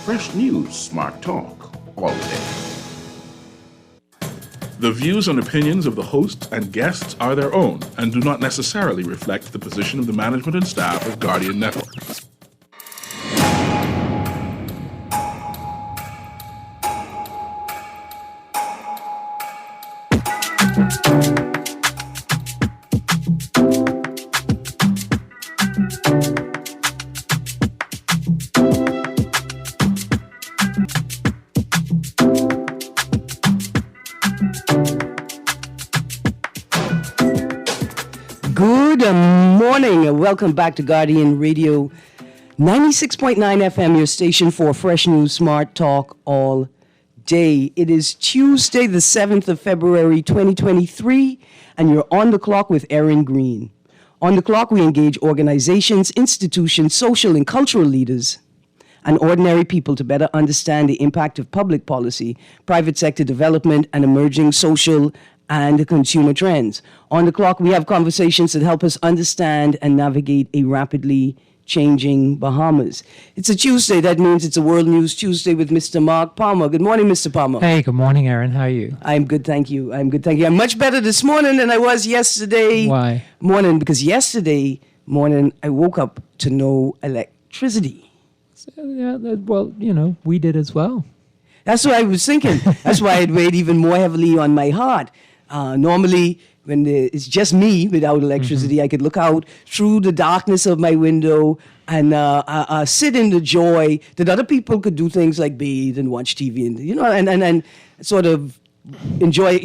Fresh News Smart Talk all day. The views and opinions of the hosts and guests are their own and do not necessarily reflect the position of the management and staff of Guardian Network. Good morning and welcome back to Guardian Radio 96.9 FM, your station for Fresh News Smart Talk all day. It is Tuesday, the 7th of February, 2023, and you're on the clock with Erin, Greene. On the clock, we engage organizations, institutions, social and cultural leaders, and ordinary people to better understand the impact of public policy, private sector development, and emerging social and consumer trends. On the clock, we have conversations that help us understand and navigate a rapidly changing Bahamas. It's a Tuesday. That means it's a World News Tuesday with Mr. Mark Palmer. Good morning, Mr. Palmer. Hey, good morning, Erin. How are you? I'm good, thank you. I'm much better this morning than I was yesterday. Why? Morning, because yesterday morning I woke up to no electricity. We did as well. That's what I was thinking. That's why it weighed even more heavily on my heart. Normally, when it's just me without electricity, I could look out through the darkness of my window and sit in the joy that other people could do things like bathe and watch TV and sort of enjoy,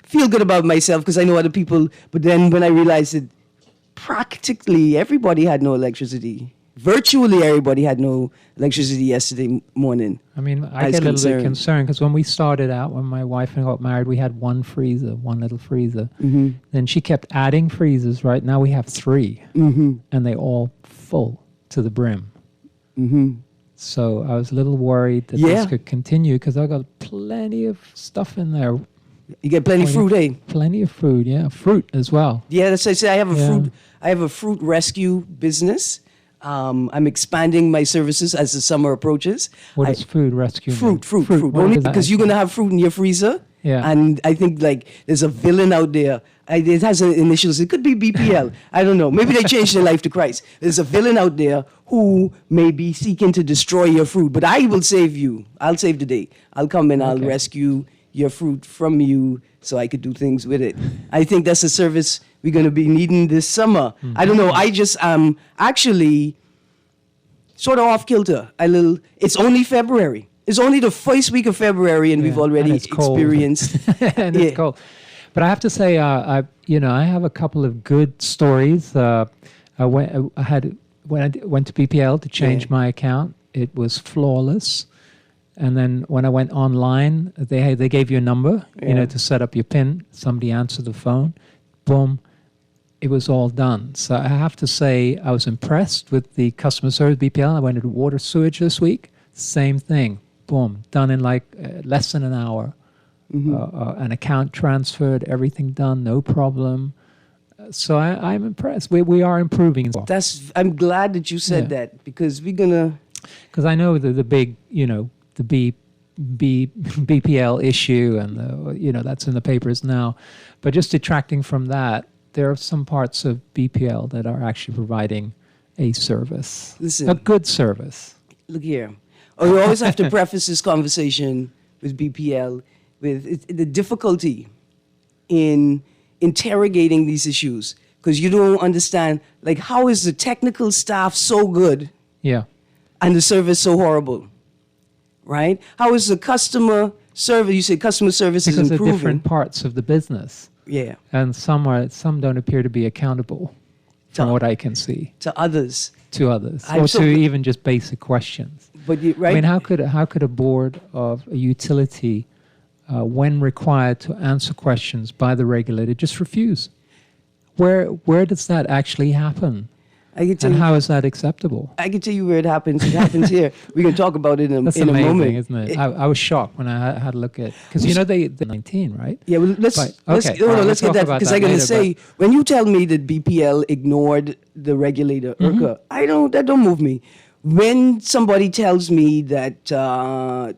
feel good about myself because I know other people. But then when I realized that practically everybody had no electricity, virtually everybody had no electricity yesterday morning. I mean, I get a little bit concerned because when we started out, when my wife and I got married, we had one little freezer. Mm-hmm. Then she kept adding freezers. Right now we have 3, and they all full to the brim. Mm-hmm. So I was a little worried that this could continue because I got plenty of stuff in there. You get plenty of fruit, eh? Plenty of food, yeah. Fruit as well. Yeah, that's what I say. I have a fruit rescue business. I'm expanding my services as the summer approaches. What is food rescue? Fruit. Only because you're going to have fruit in your freezer. Yeah. And I think there's a villain out there. It has an initials. It could be BPL. I don't know. Maybe they changed their life to Christ. There's a villain out there who may be seeking to destroy your fruit. But I will save you. I'll save the day. I'll come and I'll rescue your fruit from you so I could do things with it. I think that's a service we're going to be needing this summer. Mm-hmm. I don't know. I just actually sort of off kilter. It's only February. It's only the first week of February, and we've already experienced. And it's cold. But I have to say, I have a couple of good stories. When I went to BPL to change my account, it was flawless. And then when I went online, they gave you a number, to set up your PIN. Somebody answered the phone. Boom. It was all done. So I have to say I was impressed with the customer service BPL. I went to water sewage this week. Same thing. Boom. Done in less than an hour. Mm-hmm. An account transferred, everything done, no problem. So I'm impressed. We are improving. I'm glad that you said that because we're going to... Because I know the big, the BPL issue and that's in the papers now. But just detracting from that, there are some parts of BPL that are actually providing a service. Listen, a good service. Look here. You always have to preface this conversation with BPL with the difficulty in interrogating these issues because you don't understand, how is the technical staff so good and the service so horrible, right? How is the customer service, you say customer service is improving. Because of different parts of the business. Yeah. And some don't appear to be accountable from what I can see. To others. Or to even just basic questions. But right? I mean, how could a board of a utility, when required to answer questions by the regulator, just refuse? Where does that actually happen? And how is that acceptable? I can tell you where it happens. It happens here. We can talk about it in a moment. That's amazing, isn't it? I was shocked when I had a look at... Because they're 19, right? Yeah, well, let's get that. Because I'm going to say, when you tell me that BPL ignored the regulator, IRCA, that don't move me. when somebody tells me that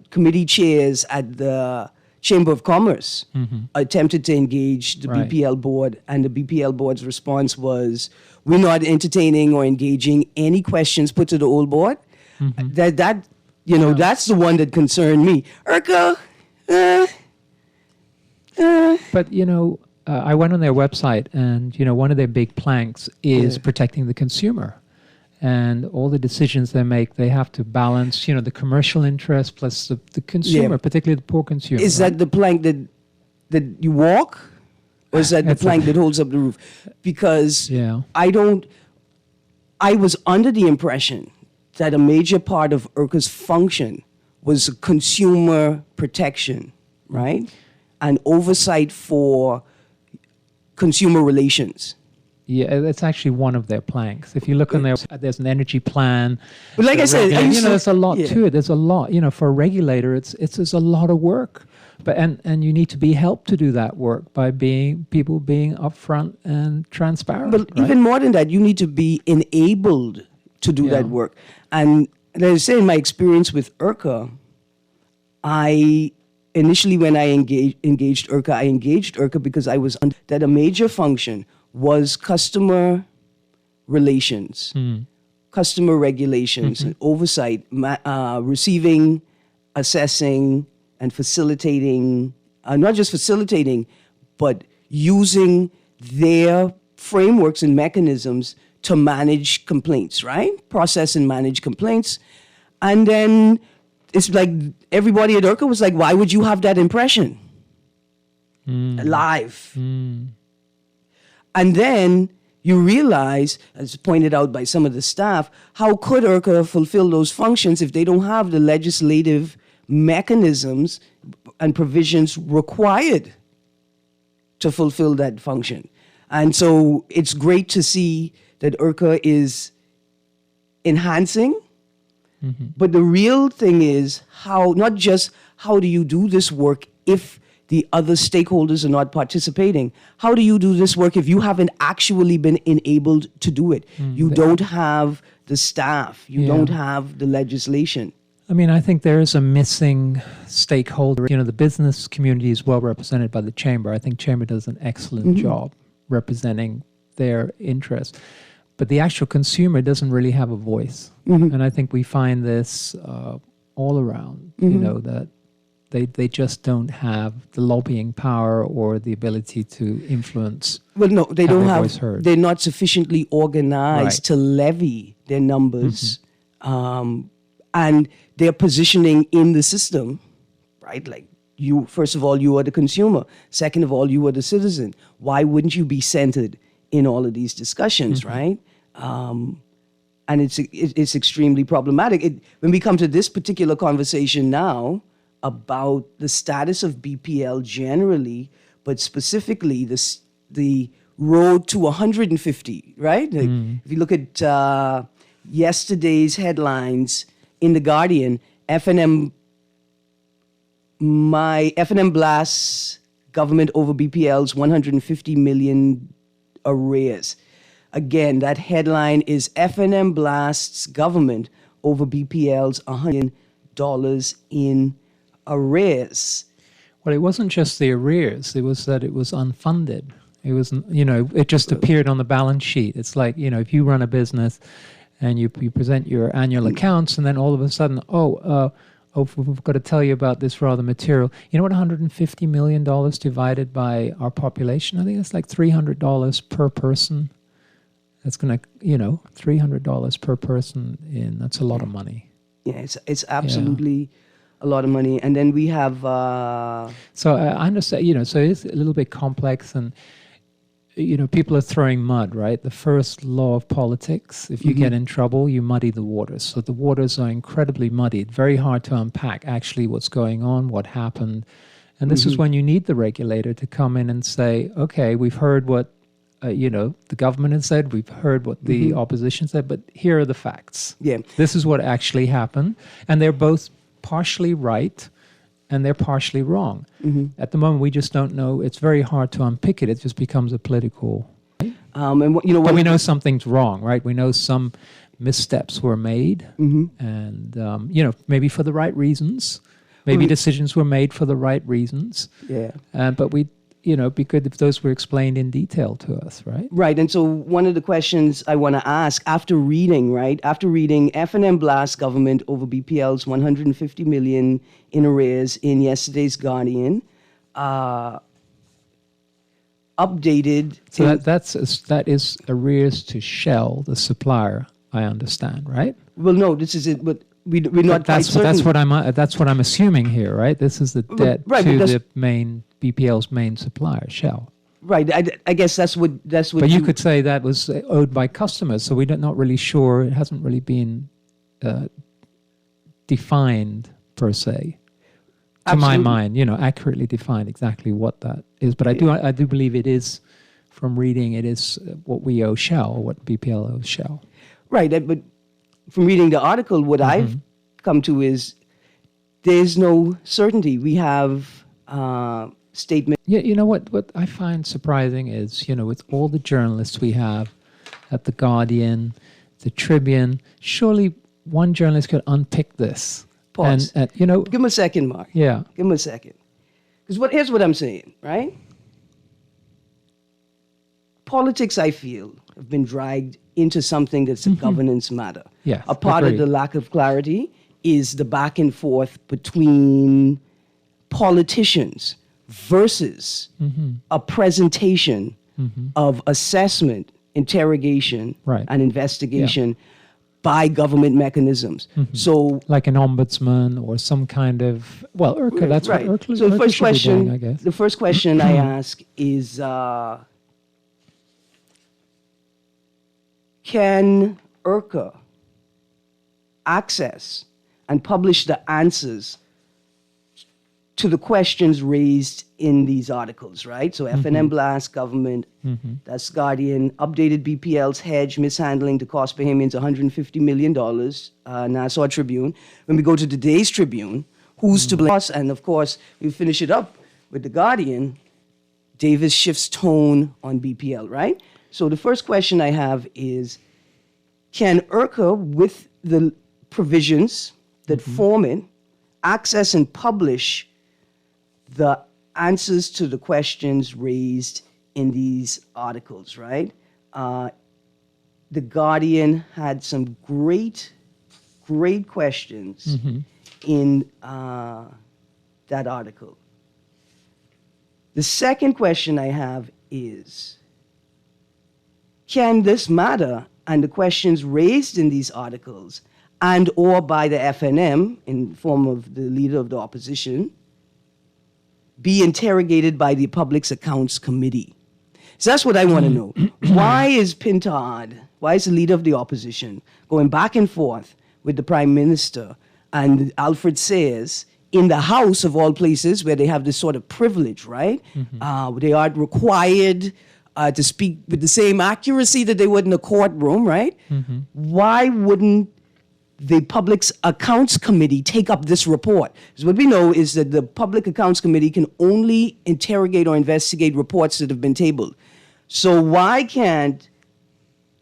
committee chairs at the Chamber of Commerce attempted to engage the Right. BPL board, and the BPL board's response was, "We're not entertaining or engaging any questions put to the old board." That that's the one that concerned me. Urca, But I went on their website, and one of their big planks is Yeah. protecting the consumer, and all the decisions they make, they have to balance, the commercial interest plus the consumer, particularly the poor consumer. is right? that the plank that you walk, or is that the It's a- plank that holds up the roof? Because Yeah. I was under the impression that a major part of IRCA's function was consumer protection, right? And oversight for consumer relations. Yeah, that's actually one of their planks. If you look on there's an energy plan. But like I said, I used to- there's a lot yeah. to it. There's a lot, for a regulator, it's a lot of work. But and you need to be helped to do that work by people being upfront and transparent. But right? even more than that, you need to be enabled to do Yeah. that work. And as I say, in my experience with IRCA, initially when I engaged IRCA because I was that a major function was customer relations, customer regulations, and oversight, receiving, assessing, and facilitating, not just facilitating, but using their frameworks and mechanisms to manage complaints, right? Process and manage complaints. And then it's like everybody at IRCA was like, why would you have that impression? Live. And then you realize, as pointed out by some of the staff, how could IRCA fulfill those functions if they don't have the legislative mechanisms and provisions required to fulfill that function? And so it's great to see that IRCA is enhancing, but the real thing is not just how do you do this work if the other stakeholders are not participating. How do you do this work if you haven't actually been enabled to do it? You don't have the staff. You don't have the legislation. I mean, I think there is a missing stakeholder. The business community is well represented by the Chamber. I think Chamber does an excellent job representing their interests. But the actual consumer doesn't really have a voice. And I think we find this all around, that they just don't have the lobbying power or the ability to influence. Well, no, they don't their have. voice heard. They're not sufficiently organized Right. to levy their numbers, and their positioning in the system, right? Like you, first of all, you are the consumer. Second of all, you are the citizen. Why wouldn't you be centered in all of these discussions, right? And it's extremely problematic. When we come to this particular conversation now about the status of BPL generally, but specifically the road to 150, right? Like, if you look at yesterday's headlines in The Guardian, FNM blasts government over BPL's 150 million arrears. Again, that headline is FNM blasts government over BPL's $100 million in arrears. Well, it wasn't just the arrears. It was that it was unfunded. It was, it just appeared on the balance sheet. It's like, if you run a business and you present your annual accounts and then all of a sudden, we've got to tell you about this rather material. You know what $150 million divided by our population? I think it's like $300 per person. That's going to, $300 per person that's a lot of money. Yeah, it's absolutely a lot of money. And then we have... So I understand, so it's a little bit complex and, people are throwing mud, right? The first law of politics, if you get in trouble, you muddy the waters. So the waters are incredibly muddied, very hard to unpack actually what's going on, what happened. And this is when you need the regulator to come in and say, okay, we've heard what, the government has said, we've heard what the opposition said, but here are the facts. Yeah. This is what actually happened. And they're both partially right and they're partially wrong. At the moment, we just don't know. It's very hard to unpick it. It just becomes a political... and But we know something's wrong, right? We know some missteps were made, and maybe for the right reasons, maybe decisions were made for the right reasons. Yeah. But it'd be good if those were explained in detail to us, right? Right. And so one of the questions I want to ask after reading F&M blasts government over BPL's 150 million in arrears in yesterday's Guardian, updated. So that is arrears to Shell, the supplier, I understand, right? Well, no, this is it, but we're not quite certain. That's what I'm assuming here, right? This is the debt to the main BPL's main supplier, Shell. Right. I guess that's what. But you could say that was owed by customers, so we're not really sure. It hasn't really been defined per se. To my mind, accurately defined exactly what that is. But I do believe it is, from reading, it is what we owe Shell, what BPL owes Shell. Right. But from reading the article, what I've come to is there's no certainty. We have statements. Yeah, you know what I find surprising is, with all the journalists we have at The Guardian, The Tribune, surely one journalist could unpick this. Pause. And give him a second, Mark. Yeah. Give him a second. Because here's what I'm saying, right? Politics, I feel, have been dragged into something that's a governance matter. Yes, a part of the lack of clarity is the back and forth between politicians versus a presentation of assessment, interrogation, and investigation by government mechanisms. So, like an ombudsman or some kind of IRCA. That's right. what IRCA. So the first should be question, doing, I guess. the first question I ask is, can IRCA access and publish the answers to the questions raised in these articles, right? So F&M blast government, that's Guardian, updated BPL's hedge mishandling to cost Bahamians $150 million, Nassau Tribune. When we go to today's Tribune, who's to blame us? And of course, we finish it up with the Guardian, Davis shifts tone on BPL, right? So the first question I have is, can IRCA, with the provisions that form it, access and publish the answers to the questions raised in these articles, right? The Guardian had some great questions in that article. The second question I have is, can this matter and the questions raised in these articles and or by the FNM in the form of the leader of the opposition be interrogated by the Public Accounts Committee? So that's what I want to know. Why is Pintard, why is the leader of the opposition going back and forth with the Prime Minister and Alfred Sayers in the House of all places where they have this sort of privilege, right? They aren't required to speak with the same accuracy that they would in a courtroom, right? Why wouldn't the Public Accounts Committee take up this report? Because what we know is that the Public Accounts Committee can only interrogate or investigate reports that have been tabled. So why can't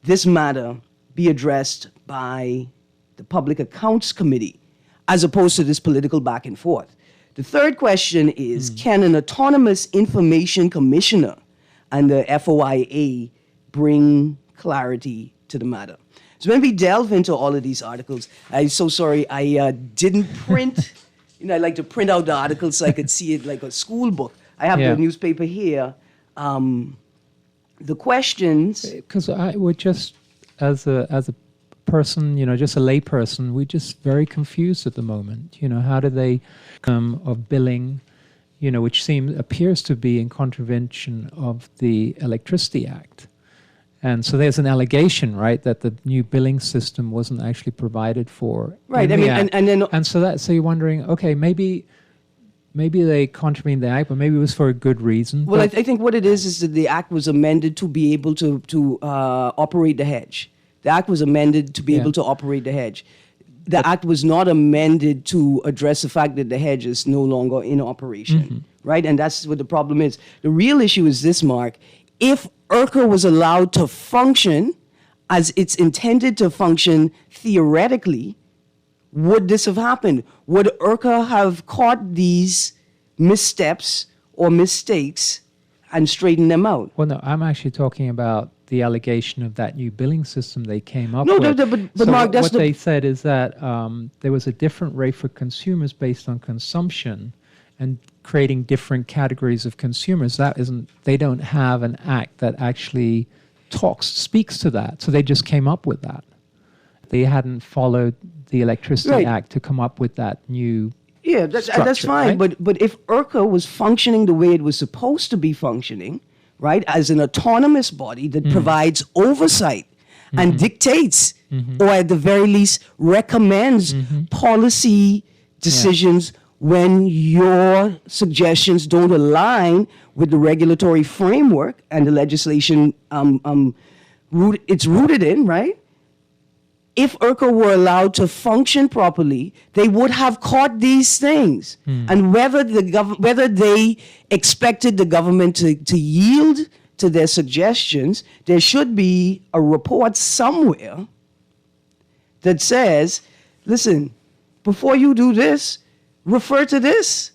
this matter be addressed by the Public Accounts Committee as opposed to this political back and forth? The third question is, can an autonomous information commissioner and the FOIA bring clarity to the matter? So when we delve into all of these articles, I'm so sorry I didn't print, I like to print out the articles so I could see it like a school book. I have the newspaper here. The questions... Because I would just, as a person, just a lay person, we're just very confused at the moment. How do they come of billing, which appears to be in contravention of the Electricity Act. And so there's an allegation, right, that the new billing system wasn't actually provided for. Right. So you're wondering, okay, maybe they contravened the act, but maybe it was for a good reason. Well, I think what it is that the act was amended to be able to operate the hedge. The act was amended to be able to operate the hedge. The act was not amended to address the fact that the hedge is no longer in operation, right? And that's what the problem is. The real issue is this, Mark. If IRCA was allowed to function as it's intended to function theoretically, would this have happened? Would IRCA have caught these missteps or mistakes and straightened them out? Well, no, I'm actually talking about the allegation of that new billing system they came up No, with. but So Mark, that's what they said is that there was a different rate for consumers based on consumption, and creating different categories of consumers. That isn't. They don't have an act that actually speaks to that. So they just came up with that. They hadn't followed the Electricity Right. Act to come up with that new. Yeah, that's structure, fine. right? But if IRCA was functioning the way it was supposed to be functioning, right, as an autonomous body that provides oversight and dictates, or at the very least recommends policy decisions when your suggestions don't align with the regulatory framework and the legislation it's rooted in, right? If IRCA were allowed to function properly, they would have caught these things. And whether they expected the government to yield to their suggestions, there should be a report somewhere that says, listen, before you do this, refer to this.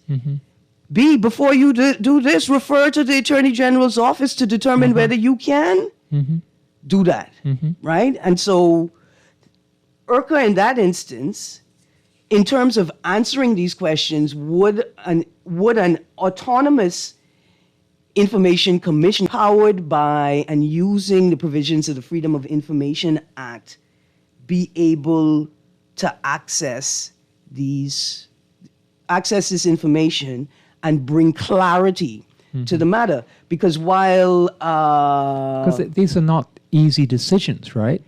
B, before you do this, refer to the Attorney General's office to determine whether you can do that, right? And so IRCA in that instance, in terms of answering these questions, would an autonomous information commission powered by and using the provisions of the Freedom of Information Act be able to access this information and bring clarity to the matter? Because while Because these are not easy decisions, right?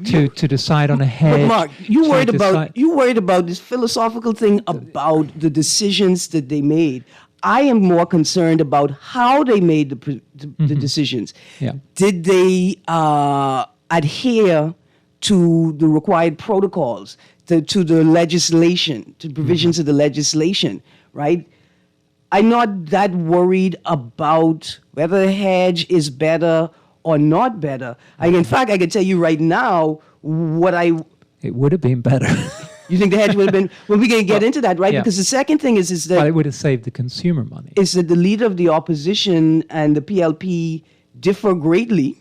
To decide on a hedge. But Mark, you worried about this philosophical thing Uh, about the decisions that they made. I am more concerned about how they made the decisions. Yeah. Did they adhere to the required protocols, to the legislation, to provisions of the legislation, right? I'm not that worried about whether a hedge is better or not better. In fact, I can tell you right now It would have been better. you think the hedge would have been, well, we're going to get into that, right? yeah. Because the second thing is Well, that it would have saved the consumer money. is that the leader of the opposition and the PLP differ greatly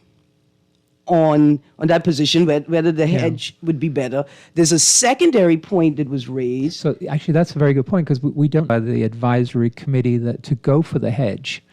on that position, whether the hedge would be better. There's a secondary point that was raised. So actually, that's a very good point, because we don't have the advisory committee that to go for the hedge.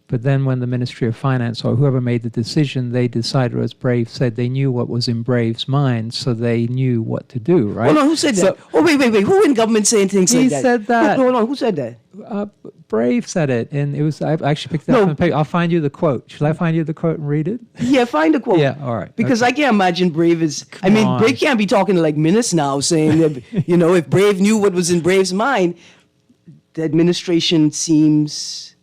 But then when the Ministry of Finance or whoever made the decision, they decided, as Brave said, they knew what was in Brave's mind, so they knew what to do, right? Hold on, who said that? Oh, wait. Who in government saying things like that? He said that. Hold on, who said that? Brave said it, and it was. I've actually picked it up on the paper. I'll find you the quote. Shall I find you the quote and read it? Yeah, find the quote. Yeah, all right. Because okay. I can't imagine Brave is. Come on. Brave can't be talking to like Minutes now, saying that if Brave knew what was in Brave's mind, the administration seems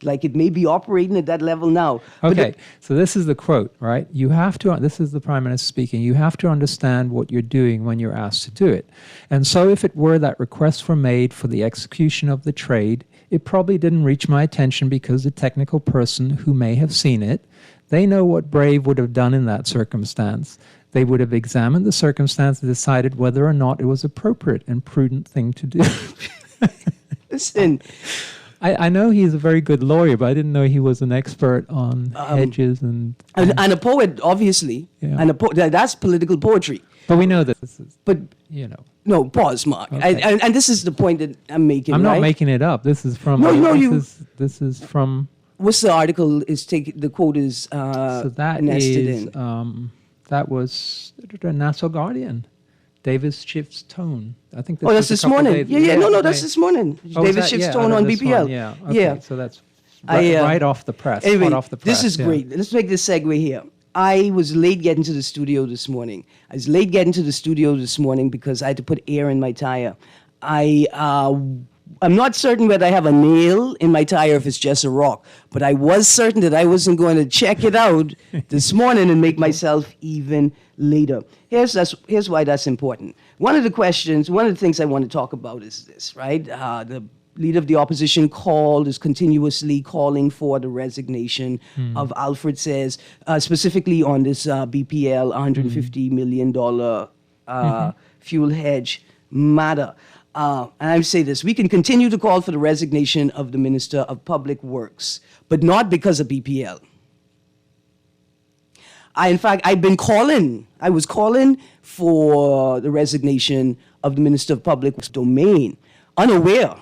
like it may be operating at that level now. Okay, so this is the quote, right? You have to, this is the Prime Minister speaking, you have to understand what you're doing when you're asked to do it. And so if it were that requests were made for the execution of the trade, it probably didn't reach my attention because the technical person who may have seen it, they know what Brave would have done in that circumstance. They would have examined the circumstance and decided whether or not it was appropriate and prudent thing to do. Listen. I know he's a very good lawyer, but I didn't know he was an expert on hedges and a poet, obviously. Yeah. And that's political poetry. But we know that this is, But no, pause, Mark. Okay. And this is the point that I'm making. I'm not right? making it up. This is from. This is from. What's the article? The quote is So that nested is. in. That was Nassau Guardian. Davis Schiff's tone. I think. Oh, that's this morning. No, that's this morning. Oh, Davis Schiff's tone on BPL. Yeah. Okay. Yeah. So that's right off the press. Anyway, hot off the press. this is great. Let's make this segue here. I was late getting to the studio this morning. Because I had to put air in my tire. I'm not certain whether I have a nail in my tire if it's just a rock, but I was certain that I wasn't going to check it out this morning and make myself even later. Here's why that's important. One of the things I want to talk about is this, right? The leader of the opposition is continuously calling for the resignation of Alfred Says, specifically on this BPL $150 million fuel hedge matter. And I would say this, we can continue to call for the resignation of the Minister of Public Works, but not because of BPL. I was calling for the resignation of the Minister of Public Works domain, unaware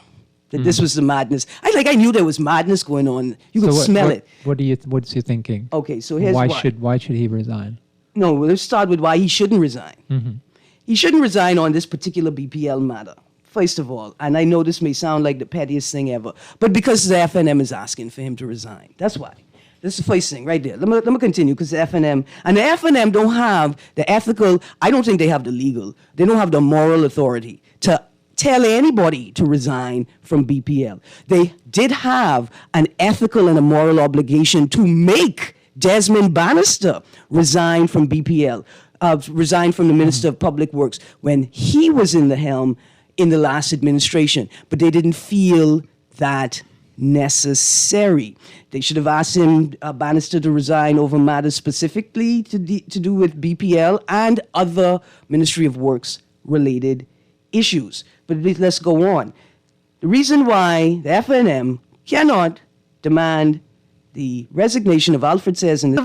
that this was the madness. I knew there was madness going on. You could smell it. What's you thinking? Okay, so here's why should he resign? No, let's start with why he shouldn't resign. He shouldn't resign on this particular BPL matter, first of all. And I know this may sound like the pettiest thing ever, but because the FNM is asking for him to resign. That's why. This is the first thing right there. Let me continue, because the FNM don't have the ethical, I don't think they have the legal, they don't have the moral authority to tell anybody to resign from BPL. They did have an ethical and a moral obligation to make Desmond Bannister resign from BPL, resign from the Minister of Public Works when he was in the helm in the last administration. But they didn't feel that necessary. They should have asked him, Bannister, to resign over matters specifically to do with BPL and other Ministry of Works related issues. But let's go on. The reason why the FNM cannot demand the resignation of Alfred Says, and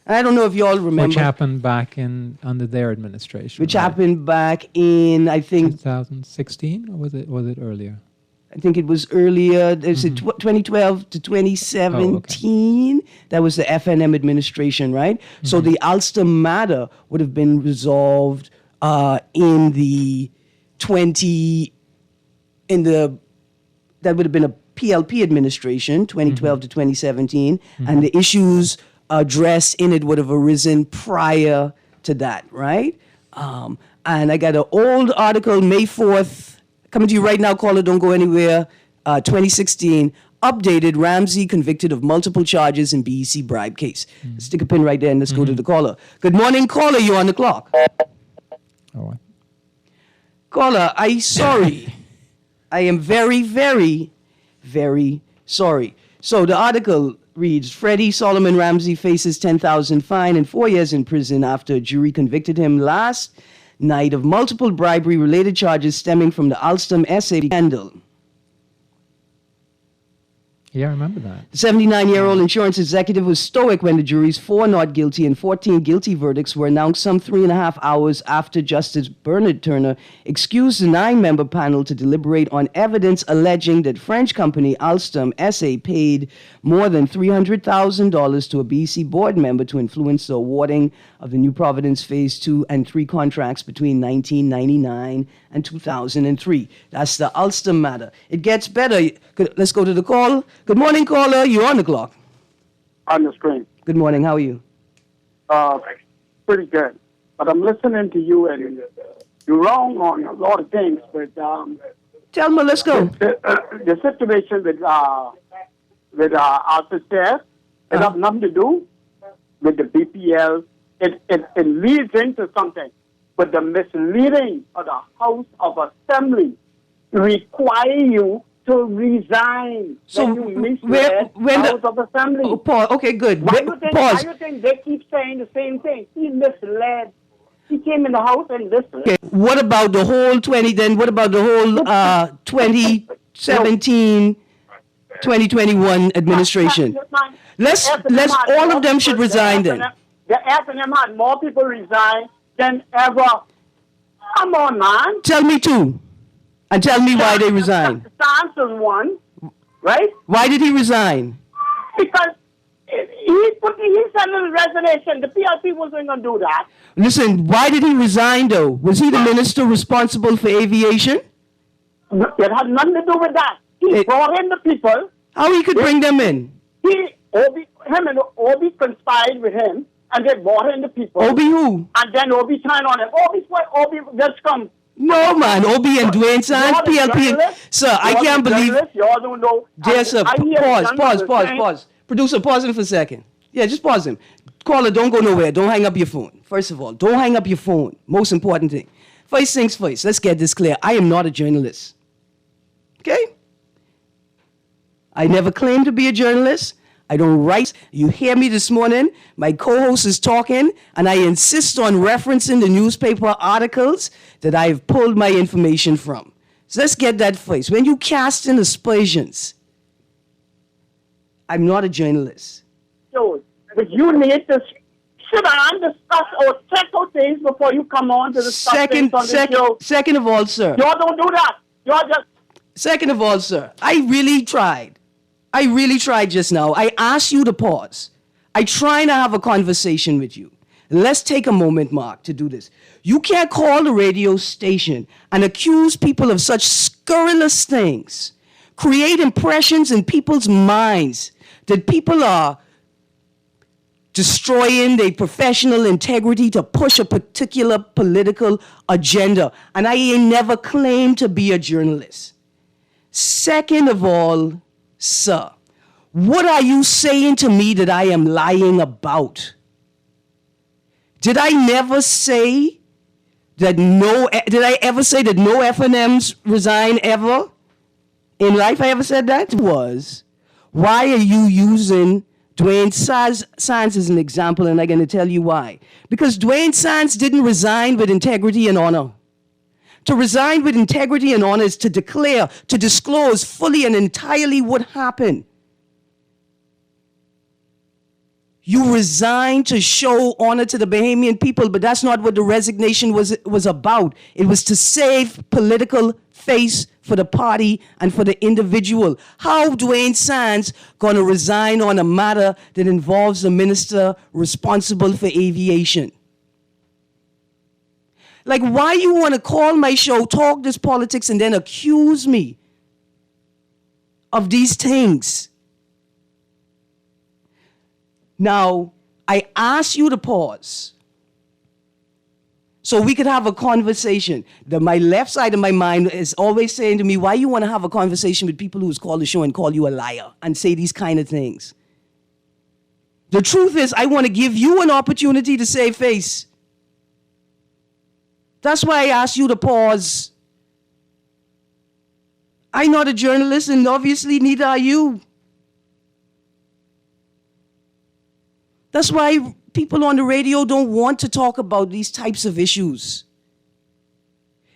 I don't know if you all remember. Which happened back under their administration. Which happened back in, I think, 2016, or was it earlier? I think it was earlier. There's 2012 to 2017. Oh, okay. That was the FNM administration, right? So the Ulster matter would have been resolved in the that would have been a PLP administration, 2012 to 2017, and the issues addressed in it would have arisen prior to that, right? And I got an old article, May 4th, coming to you right now, caller, don't go anywhere, 2016, updated, Ramsey convicted of multiple charges in BEC bribe case. Stick a pin right there and let's go to the caller. Good morning, caller, you're on the clock. Oh, Caller, I'm sorry. I am very, very, very sorry. So the article reads, Freddie Solomon Ramsey faces $10,000 fine and 4 years in prison after a jury convicted him last night of multiple bribery-related charges stemming from the Alstom SA scandal. yeah, I remember that. The 79-year-old insurance executive was stoic when the jury's 4 not guilty and 14 guilty verdicts were announced some 3.5 hours after Justice Bernard Turner excused the 9-member panel to deliberate on evidence alleging that French company Alstom SA paid more than $300,000 to a BC board member to influence the awarding of the New Providence Phase 2 and 3 contracts between 1999 and 2003. That's the Alstom matter. It gets better. Let's go to the call. Good morning, caller. You're on the clock. On the screen. Good morning. How are you? Pretty good. But I'm listening to you, and you're wrong on a lot of things. But Tell me, let's go. the situation with Alfred Says, it has nothing to do with the BPL. It leads into something. But the misleading of the House of Assembly require you to resign. So when you misled the House of Assembly. Oh, pause. Okay, good. Why Pause. you think they keep saying the same thing? He misled. He came in the House and misled. Okay. What about the whole 2017, 2021 administration? Let's all of them should resign then. The FNM had more people resign than ever. Come on, man. Tell me two. And tell me why they resigned. Sampson won, right? Why did he resign? Because he sent a resignation. The PLP wasn't going to do that. Listen, why did he resign though? Was he the minister responsible for aviation? It had nothing to do with that. He brought in the people. How he could bring them in? Him and Obi conspired with him, and they brought in the people. Obi who? And then Obi turned on him. Obi just come. No, man. Obi and Dwayne Sands, PLP. Sir, I can't believe. Y'all don't know. Dear sir, pause. Producer, pause him for a second. Yeah, just pause him. Caller, don't go nowhere. Don't hang up your phone. First of all, don't hang up your phone. Most important thing. First things first, let's get this clear. I am not a journalist. Okay? I never claimed to be a journalist. I don't write. You hear me this morning, my co-host is talking, and I insist on referencing the newspaper articles that I've pulled my information from. So let's get that first. When you cast in aspersions, I'm not a journalist. So, but you need to sit down, discuss or check out things before you come on to discuss things on the show. Second of all, sir. Y'all don't do that. Y'all just... Second of all, sir, I really tried just now. I asked you to pause. I trying to have a conversation with you. Let's take a moment, Mark, to do this. You can't call the radio station and accuse people of such scurrilous things, create impressions in people's minds that people are destroying their professional integrity to push a particular political agenda. And I ain't never claimed to be a journalist. Second of all, sir, what are you saying to me that I am lying about? Did I ever say that no FNMs resign ever? In life I ever said that? Why are you using Dwayne Sands as an example, and I'm going to tell you why. Because Dwayne Sands didn't resign with integrity and honor. To resign with integrity and honor is to declare, to disclose fully and entirely what happened. You resigned to show honor to the Bahamian people, but that's not what the resignation was about. It was to save political face for the party and for the individual. How Dwayne Sands going to resign on a matter that involves the minister responsible for aviation? Like, why you want to call my show, talk this politics, and then accuse me of these things? Now, I ask you to pause so we could have a conversation. My left side of my mind is always saying to me, why you want to have a conversation with people who's called the show and call you a liar and say these kind of things? The truth is, I want to give you an opportunity to save face. That's why I asked you to pause. I'm not a journalist, and obviously neither are you. That's why people on the radio don't want to talk about these types of issues.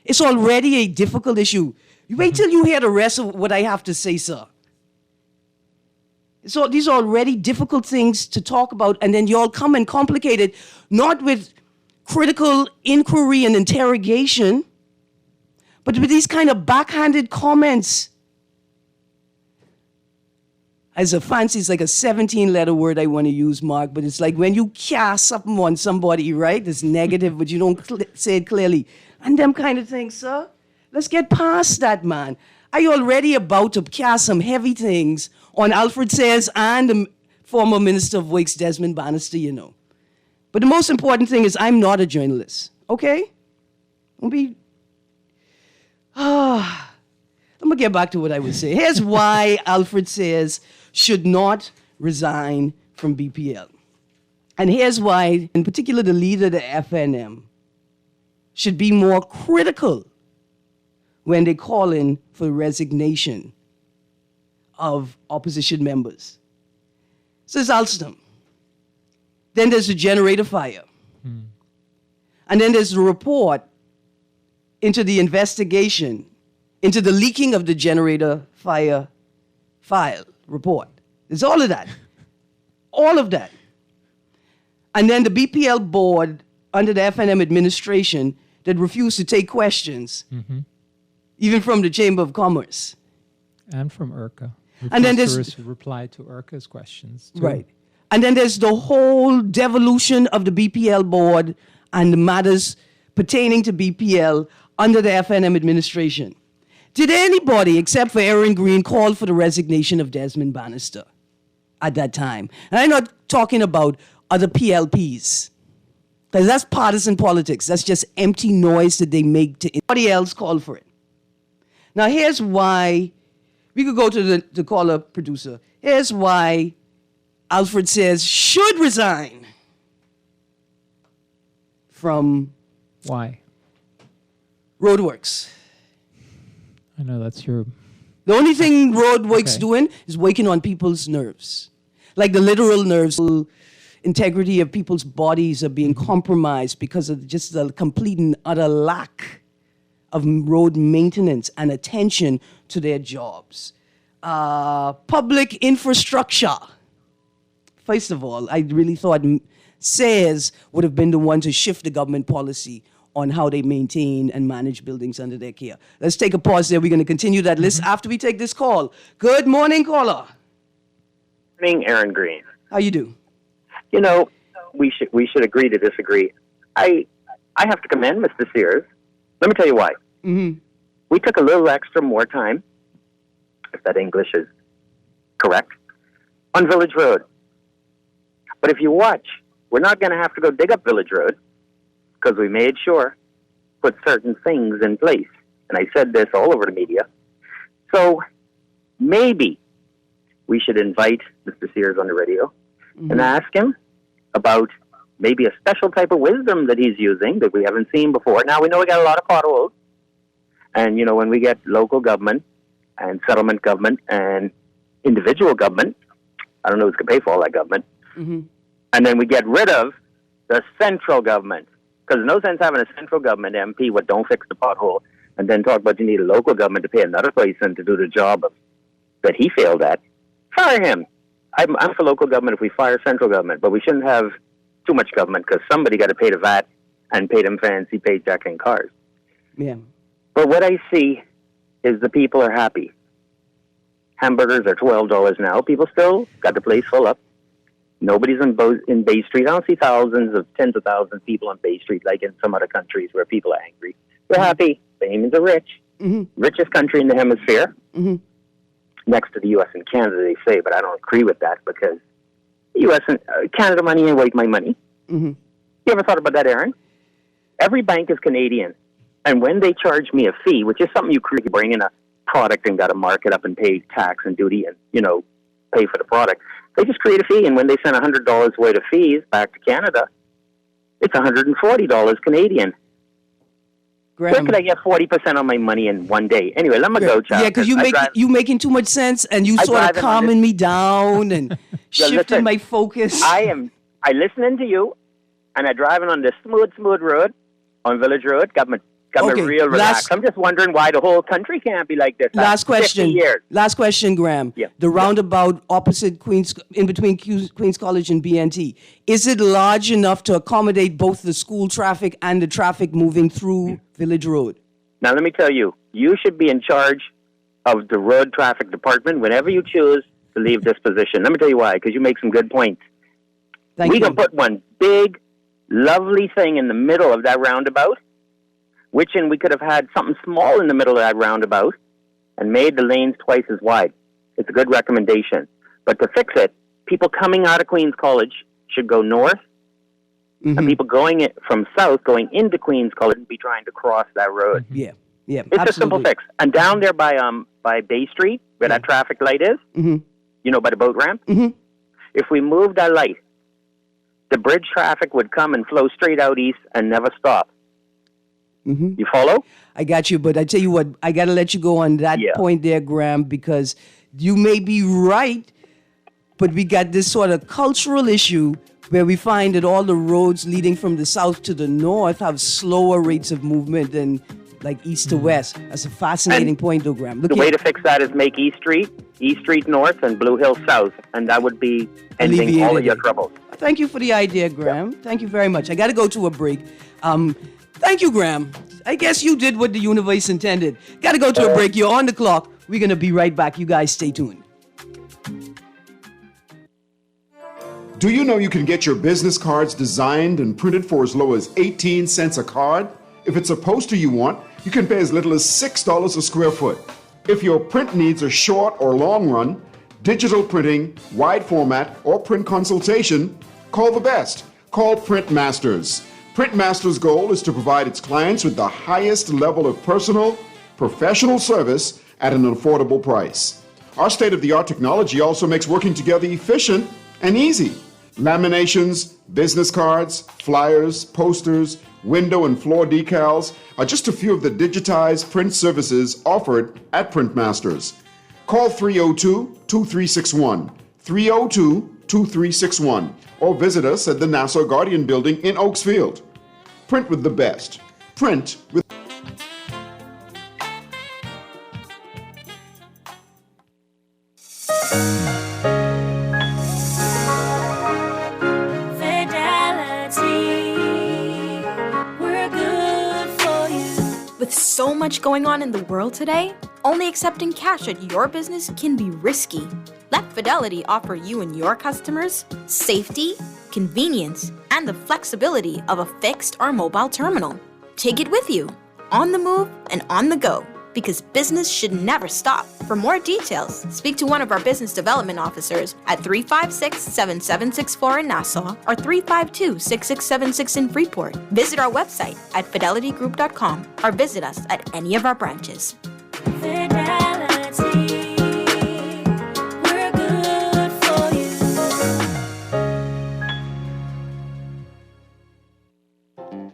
It's already a difficult issue. You wait till you hear the rest of what I have to say, sir. So these are already difficult things to talk about, and then you all come and complicate it, not with critical inquiry and interrogation, but with these kind of backhanded comments. As a fancy, it's like a 17-letter word I want to use, Mark, but it's like when you cast something on somebody, right? It's negative, but you don't say it clearly. And them kind of things, sir. Let's get past that, man. Are you already about to cast some heavy things on Alfred Sayers and the former Minister of Works, Desmond Bannister, you know? But the most important thing is I'm not a journalist, okay? Don't be... I'm going to get back to what I was saying. Here's why Alfred Sayers should not resign from BPL. And here's why, in particular, the leader of the FNM should be more critical when they call in for resignation of opposition members. So it's Alstom. Then there's the generator fire. And then there's the report into the investigation, into the leaking of the generator fire file report. There's all of that. All of that. And then the BPL board under the FNM administration that refused to take questions, even from the Chamber of Commerce. And from IRCA. And then there's... reply to IRCA's questions, too. Right. And then there's the whole devolution of the BPL board and the matters pertaining to BPL under the FNM administration. Did anybody, except for Erin Greene, call for the resignation of Desmond Bannister at that time? And I'm not talking about other PLPs, because that's partisan politics. That's just empty noise that they make to anybody else call for it. Now, here's why, we could go to the caller producer. Here's why Alfred Sayers should resign from... Why? Roadworks. I know that's your The only thing roadworks Okay. doing is waking on people's nerves. Like the literal nerves. Integrity of people's bodies are being compromised because of just the complete and utter lack of road maintenance and attention to their jobs. Public infrastructure. First of all, I really thought SARS would have been the one to shift the government policy on how they maintain and manage buildings under their care. Let's take a pause there. We're going to continue that list after we take this call. Good morning, caller. Morning, Erin Greene. How you do? You know, we should agree to disagree. I have to commend Mr. Sears. Let me tell you why. Mm-hmm. We took a little extra more time, if that English is correct, on Village Road. But if you watch, we're not going to have to go dig up Village Road because we made sure put certain things in place. And I said this all over the media. So maybe we should invite Mr. Sears on the radio and ask him about maybe a special type of wisdom that he's using that we haven't seen before. Now, we know we got a lot of potholes. And, you know, when we get local government and settlement government and individual government, I don't know who's going to pay for all that government. Mm-hmm. And then we get rid of the central government. Because there's no sense having a central government MP what don't fix the pothole and then talk about you need a local government to pay another person to do the job that he failed at. Fire him. I'm for local government if we fire central government, but we shouldn't have too much government because somebody got to pay the VAT and pay them fancy paychecking cars. Yeah. But what I see is the people are happy. Hamburgers are $12 now. People still got the place full up. Nobody's in Bay Street. I don't see tens of thousands of people on Bay Street like in some other countries where people are angry. They're happy. Bahamians are rich. Mm-hmm. Richest country in the hemisphere. Mm-hmm. Next to the U.S. and Canada, they say, but I don't agree with that because U.S. and Canada money ain't worth my money. Mm-hmm. You ever thought about that, Erin? Every bank is Canadian, and when they charge me a fee, which is something you bring in a product and got to mark it up and pay tax and duty and, you know, pay for the product, they just create a fee, and when they send $100 worth of fees back to Canada, it's $140 Canadian. Graham. Where could I get 40% on my money in one day? Anyway, let me go, child. Yeah, because you making too much sense, and you sort of calming me down and shifting listen, my focus. I listening to you, and I driving on this smooth road on Village Road. Got me real relaxed. I'm just wondering why the whole country can't be like this. Last question. 50 years. Last question, Graham. Yeah. The roundabout opposite in between Queens College and BNT. Is it large enough to accommodate both the school traffic and the traffic moving through Village Road? Now, let me tell you, you should be in charge of the road traffic department whenever you choose to leave this position. Let me tell you why, because you make some good points. Thank you. We can put one big, lovely thing in the middle of that roundabout, we could have had something small in the middle of that roundabout and made the lanes twice as wide. It's a good recommendation. But to fix it, people coming out of Queens College should go north, and people going from south, going into Queens College, be trying to cross that road. Yeah, It's absolutely. a simple fix. And down there by Bay Street, where that traffic light is, you know, by the boat ramp, if we move that light, the bridge traffic would come and flow straight out east and never stop. You follow? I got you, but I tell you what, I got to let you go on that point there, Graham, because you may be right, but we got this sort of cultural issue where we find that all the roads leading from the south to the north have slower rates of movement than like east to west. That's a fascinating point, though, Graham. The way to fix that is make East Street north, and Blue Hill south, and that would be ending all of your troubles. Thank you for the idea, Graham. Thank you very much. I got to go to a break. Thank you, Graham. I guess you did what the universe intended. Got to go to a break. You're on the clock. We're going to be right back. You guys stay tuned. Do you know you can get your business cards designed and printed for as low as 18 cents a card? If it's a poster you want, you can pay as little as $6 a square foot. If your print needs are short or long run, digital printing, wide format, or print consultation, call the best. Call Print Masters. Print Masters' goal is to provide its clients with the highest level of personal, professional service at an affordable price. Our state-of-the-art technology also makes working together efficient and easy. Laminations, business cards, flyers, posters, window and floor decals are just a few of the digitized print services offered at Print Masters. Call 302-2361, 302-2361, or visit us at the Nassau Guardian Building in Oaksfield. Print with the best. Print with... With so much going on in the world today, only accepting cash at your business can be risky. Let Fidelity offer you and your customers safety, convenience, and the flexibility of a fixed or mobile terminal. Take it with you, on the move and on the go, because business should never stop. For more details, speak to one of our business development officers at 356-7764 in Nassau or 352-6676 in Freeport. Visit our website at fidelitygroup.com or visit us at any of our branches. Fidelity, we're good for you.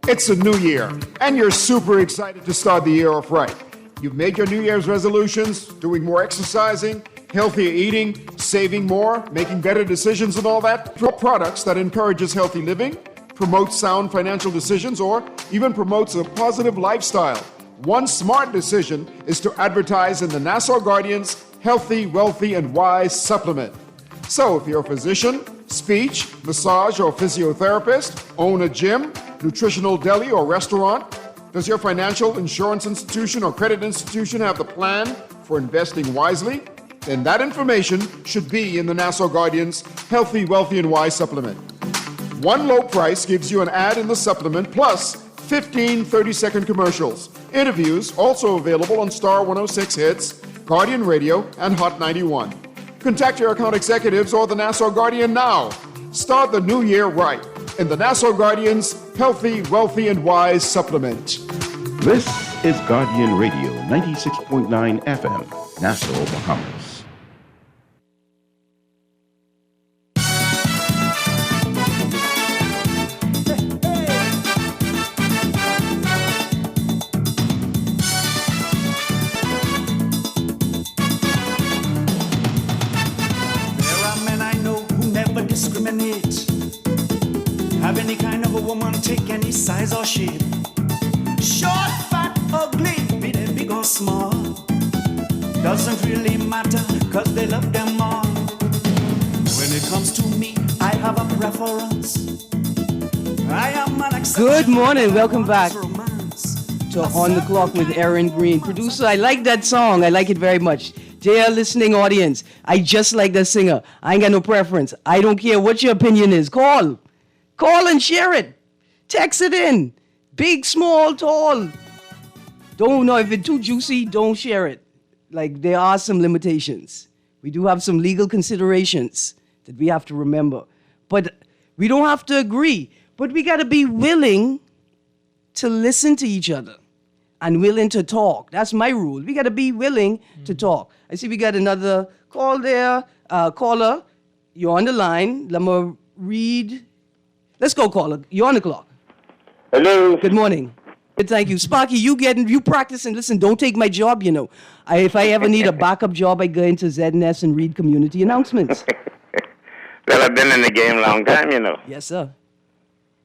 It's a new year, and you're super excited to start the year off right. You've made your New Year's resolutions, doing more exercising, healthier eating, saving more, making better decisions and all that. Products that encourages healthy living, promotes sound financial decisions, or even promotes a positive lifestyle. One smart decision is to advertise in the Nassau Guardian's Healthy, Wealthy, and Wise supplement. So if you're a physician, speech, massage, or physiotherapist, own a gym, nutritional deli, or restaurant, does your financial, insurance institution, or credit institution have the plan for investing wisely? Then that information should be in the Nassau Guardian's Healthy, Wealthy, and Wise supplement. One low price gives you an ad in the supplement plus 15 30-second commercials. Interviews also available on Star 106 Hits, Guardian Radio, and Hot 91. Contact your account executives or the Nassau Guardian now. Start the new year right in the Nassau Guardian's Healthy, Wealthy, and Wise supplement. This is Guardian Radio, 96.9 FM, Nassau, Bahamas. There are men I know who never discriminate. Have any kind of a woman, take any size or shape. Short, fat, ugly, be they big or small. Doesn't really matter, cause they love them all. When it comes to me, I have a preference. I am an exception. Good morning, welcome back to On the Clock with Erin, Greene. Producer, I like that song, I like it very much. Dear listening audience, I just like the singer. I ain't got no preference. I don't care what your opinion is. Call and share it. Text it in. Big, small, tall. Don't know if it's too juicy, don't share it. Like, there are some limitations. We do have some legal considerations that we have to remember. But we don't have to agree. But we got to be willing to listen to each other and willing to talk. That's my rule. We got to be willing to talk. I see we got another call there. Caller, you're on the line. Let me read. Let's go, caller. You're on the clock. Hello. Good morning. Good, thank you. Sparky, you practicing. Listen, don't take my job, you know. If I ever need a backup job, I go into ZNS and read community announcements. Well, I've been in the game a long time, you know. Yes, sir.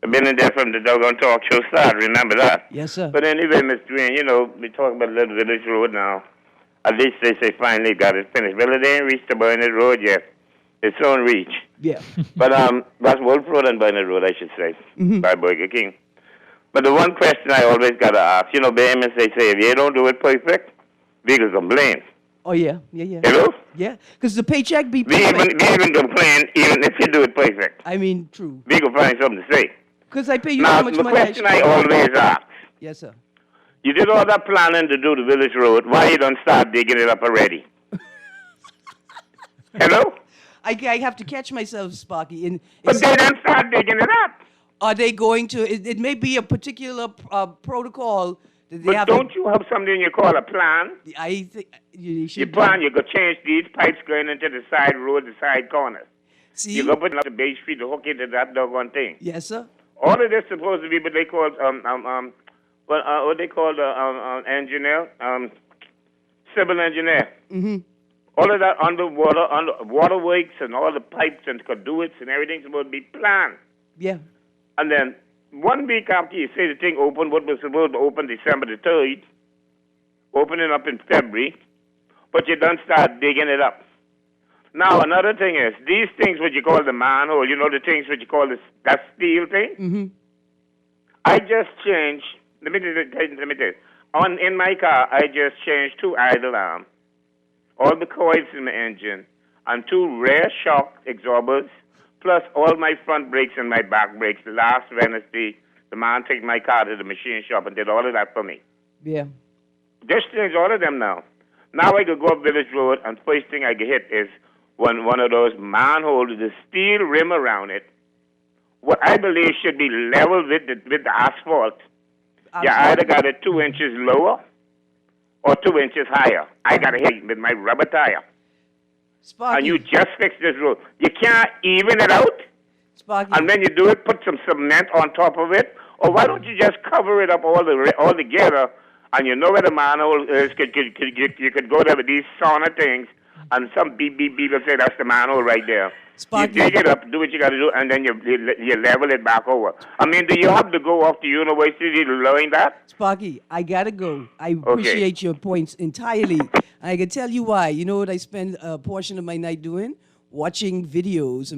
I've been in there from the doggone talk show start, remember that? Yes, sir. But anyway, Miss Greene, you know, we talk about Little Village Road now. At least they say finally got it finished. Well, they ain't reached the Burnett Road yet. It's on reach. Yeah. But that's Wolf Road and Burnett Road, I should say, by Burger King. But the one question I always got to ask, you know, Bayman, they say, if you don't do it perfect, we can complain. Oh, yeah. Hello? Yeah, because the paycheck be we even complain even if you do it perfect. I mean, true. We can find something to say. Because I pay you now, how much the money question I always ask. Yes, sir. You did all that planning to do the village road. Why you don't start digging it up already? Hello? I have to catch myself, Sparky. But they don't start digging it up. Are they going to? It may be a particular protocol that they but have. Don't you have something you call a plan? I think you should. You plan. You go change these pipes going into the side road, the side corners. See? You go put up the base street to hook into that doggone thing. Yes, sir. All of this supposed to be what they call what they call engineer, civil engineer. Mm-hmm. All of that underwater, waterworks and all the pipes and conduits and everything's supposed to be planned. Yeah. And then 1 week after you say the thing opened, what was supposed to open December the 3rd, opening up in February, but you don't start digging it up. Now, another thing is, these things what you call the manhole, you know the things what you call that steel thing? Mm-hmm. I just changed, let me tell you, in my car, I just changed 2 idle arms, all the coils in the engine, and 2 rear shock absorbers, plus all my front brakes and my back brakes. Last Wednesday, the man took my car to the machine shop and did all of that for me. Yeah. Just changed all of them now. Now I could go up Village Road, and first thing I get hit is one of those manholes with a steel rim around it. What I believe should be level with the asphalt. You either got it 2 inches lower or 2 inches higher. I got to hit with my rubber tire. Sparky. And you just fix this road. You can't even it out. Sparky. And when you do it, put some cement on top of it. Or why don't you just cover it up all together? And you know where the manhole is. You could go there with these sauna things, and some beep will say that's the manhole right there. Sparky. You dig it up, do what you got to do, and then you level it back over. I mean, do you have to go off to university to learn that? Sparky, I gotta go. I appreciate your points entirely. I can tell you why. You know what I spend a portion of my night doing? Watching videos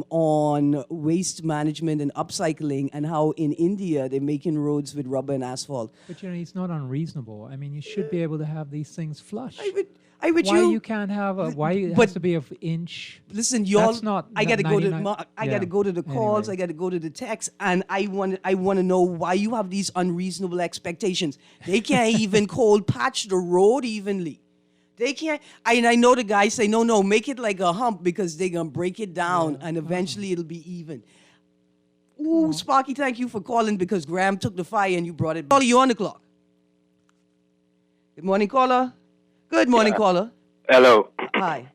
on waste management and upcycling, and how in India they're making roads with rubber and asphalt. But it's not unreasonable. I mean, you should be able to have these things flush. I would why you can't have a it has to be an inch? Listen, y'all. That's not. I got to go to. I got to go to the calls. Anyway. I got to go to the texts, and I want to know why you have these unreasonable expectations. They can't even cold patch the road evenly. They can't. I know the guys say no, make it like a hump because they're gonna break it down, and eventually it'll be even. Ooh, Sparky, thank you for calling because Graham took the fire and you brought it. Caller, you on the clock. Good morning, caller. Good morning, caller. Hello. Hi.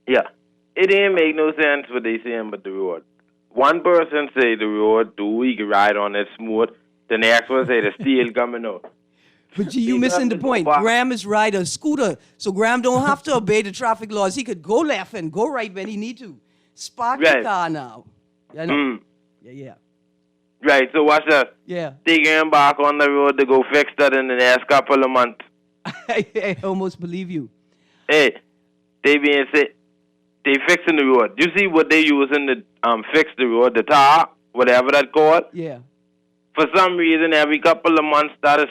Yeah. It ain't make no sense what they saying about the road. One person say the road, we can ride on it smooth. The next one say the steel coming out. But you missing the point. Graham is ride a scooter, so Graham don't have to obey the traffic laws. He could go left and go right when he need to. Spark the car now. You know? Yeah. Right, so watch that. Yeah. They getting back on the road to go fix that in the next couple of months. I almost believe you. Hey, they being said, they fixing the road. You see what they using to fix the road, the tar, whatever that called? Yeah. For some reason, every couple of months, that is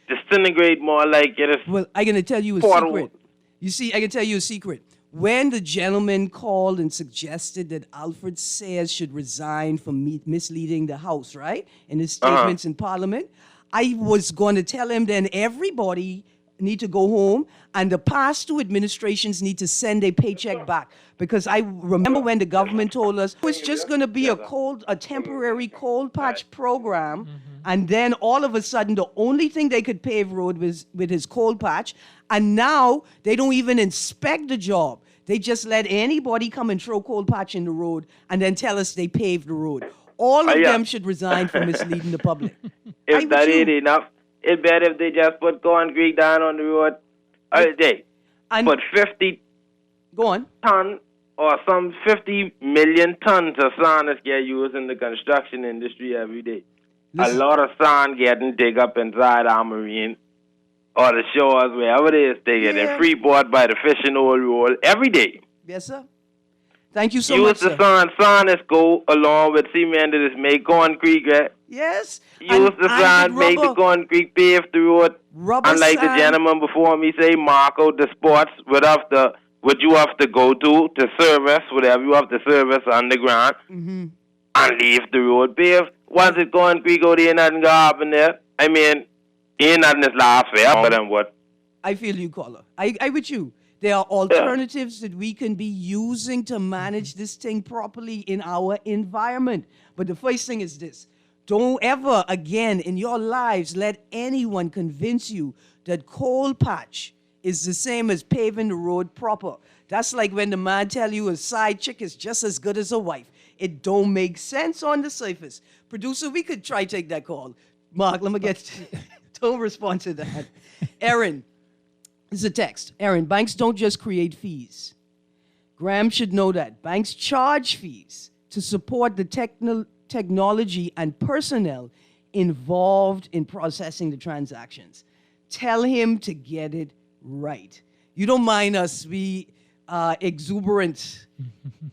disintegrate more like it is. Well, I'm going to tell you a secret. You see, I can tell you a secret. When the gentleman called and suggested that Alfred Sayers should resign for misleading the House, right, in his statements in Parliament, I was going to tell him then everybody need to go home and the past 2 administrations need to send a paycheck back. Because I remember when the government told us it was just going to be a temporary cold patch program, and then all of a sudden the only thing they could pave road was with his cold patch, and now they don't even inspect the job. They just let anybody come and throw cold patch in the road and then tell us they paved the road. All of them should resign for misleading the public. If that ain't enough, it's better if they just put concrete down on the road all day. Put 50 ton or some 50 million tons of sand that get used in the construction industry every day. A lot of sand getting dig up inside our marine or the shores, wherever it is, they get in Freeport by the fishing oil roll every day. Yes, sir. Thank you so much, Use the sand. Sand is go along with cement that is make concrete, right? Yes. Use the sand, make the concrete pave the road. Unlike the gentleman before me say, mark out the spots what you have to go to service, whatever you have to service underground, and leave the road paved. Once it's concrete, go there, nothing gonna happen there. I mean, ain't nothing is last forever than what. I feel you, caller. I with you. There are alternatives that we can be using to manage this thing properly in our environment. But the first thing is this. Don't ever again in your lives let anyone convince you that cold patch is the same as paving the road proper. That's like when the man tell you a side chick is just as good as a wife. It don't make sense on the surface. Producer, we could try take that call. Mark, let me get... Don't respond to that. Erin, This is a text. Erin, banks don't just create fees. Graham should know that. Banks charge fees to support the technology and personnel involved in processing the transactions. Tell him to get it right. You don't mind us be exuberant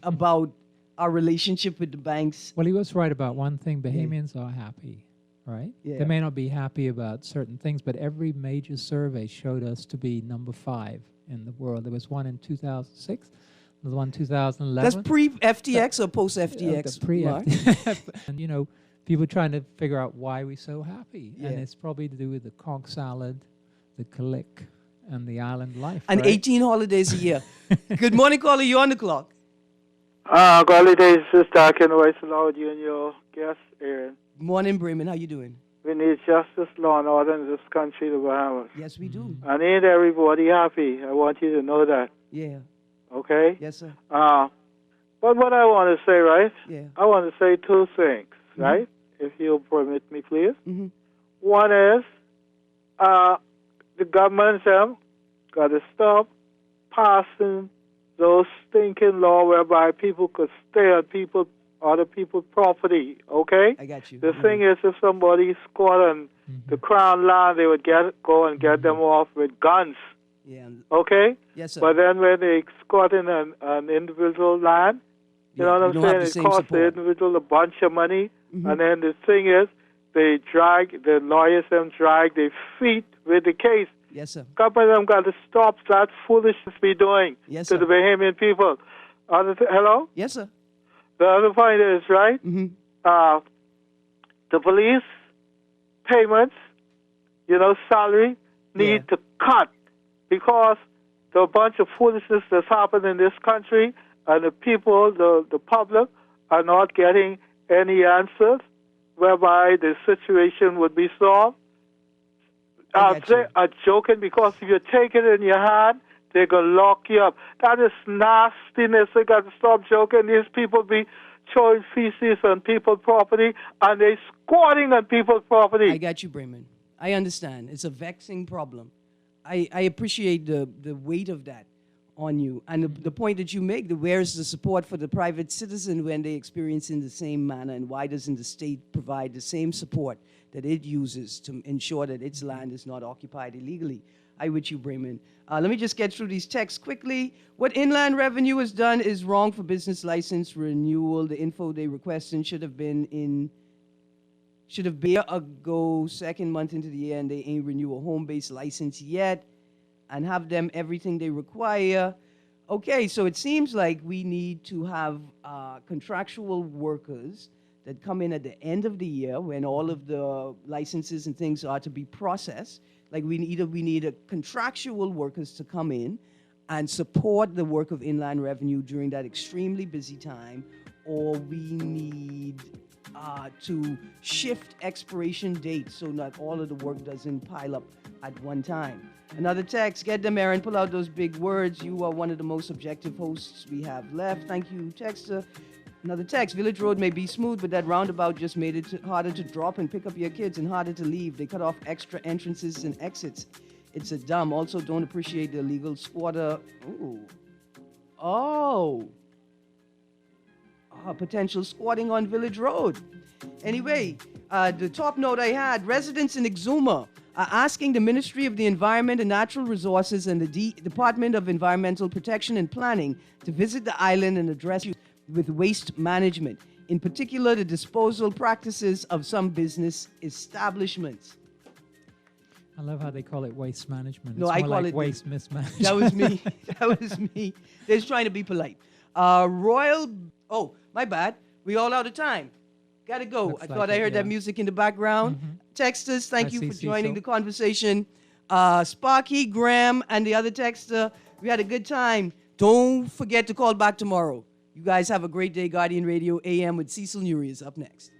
about our relationship with the banks? Well, he was right about one thing. Bahamians are happy, right? Yeah. They may not be happy about certain things, but every major survey showed us to be number 5 in the world. There was one in 2006. There was one in 2011. That's pre-FTX or post-FTX? Pre-FTX. And, you know, people trying to figure out why we're so happy. Yeah. And it's probably to do with the conch salad, the click, and the island life. And right? 18 holidays a year. Good morning, caller. You're on the clock. Holidays is talking voice loud, you and your guest, Erin. Morning, Bremen. How you doing? We need justice, law, and order in this country, the Bahamas. Yes, we do. And ain't everybody happy. I want you to know that. Yeah. Okay? Yes, sir. But what I want to say, right? Yeah. I want to say 2 things, right? If you'll permit me, please. Mm-hmm. One is, the government got to stop passing those stinking law whereby people could stay on other people's property, okay? I got you. The thing is, if somebody squat on the crown land, they would go and get them off with guns, Yeah. okay? Yes, sir. But then when they squat in an individual land, you know what I'm saying? It costs the individual a bunch of money. And then the thing is, the lawyers drag their feet with the case. Yes, sir. Government them got to stop that foolishness be doing Yes, to sir. the Bahamian people. Hello? Yes, sir. The other point is, right, the police payments, salary, need to cut because there's a bunch of foolishness that's happened in this country, and the people, the public, are not getting any answers whereby the situation would be solved. They are joking because if you take it in your hand, they're going to lock you up. That is nastiness. They got to stop joking. These people be throwing feces on people's property, and they squatting on people's property. I got you, Bremen. I understand. It's a vexing problem. I appreciate the weight of that on you. And the point that you make, where is the support for the private citizen when they experience in the same manner, and why doesn't the state provide the same support that it uses to ensure that its land is not occupied illegally? I with you, Bremen. Let me just get through these texts quickly. What Inland Revenue has done is wrong for business license renewal. The info they requested should have been a year ago, 2nd month into the year, and they ain't renew a home-based license yet and have them everything they require. Okay, so it seems like we need to have contractual workers that come in at the end of the year when all of the licenses and things are to be processed. Like we need a contractual workers to come in and support the work of Inland Revenue during that extremely busy time, or we need to shift expiration dates so that all of the work doesn't pile up at one time. Another text, get them, Erin, pull out those big words. You are one of the most objective hosts we have left. Thank you, texter. Another text, Village Road may be smooth, but that roundabout just made it harder to drop and pick up your kids and harder to leave. They cut off extra entrances and exits. It's a dumb. Also, don't appreciate the illegal squatter. Potential squatting on Village Road. Anyway, the top note I had, residents in Exuma are asking the Ministry of the Environment and Natural Resources and the Department of Environmental Protection and Planning to visit the island and address with waste management, in particular the disposal practices of some business establishments. I love how they call it waste management. No, it's I more call like it waste mismanagement. That was me. That was me. They're just trying to be polite. Oh, my bad. We all out of time. Gotta go. Looks I like thought I it, heard that yeah. music in the background. Texters, thank you see for joining Cecil. the conversation. Sparky, Graham, and the other texter, we had a good time. Don't forget to call back tomorrow. You guys have a great day. Guardian Radio AM with Cecil Nuri is up next.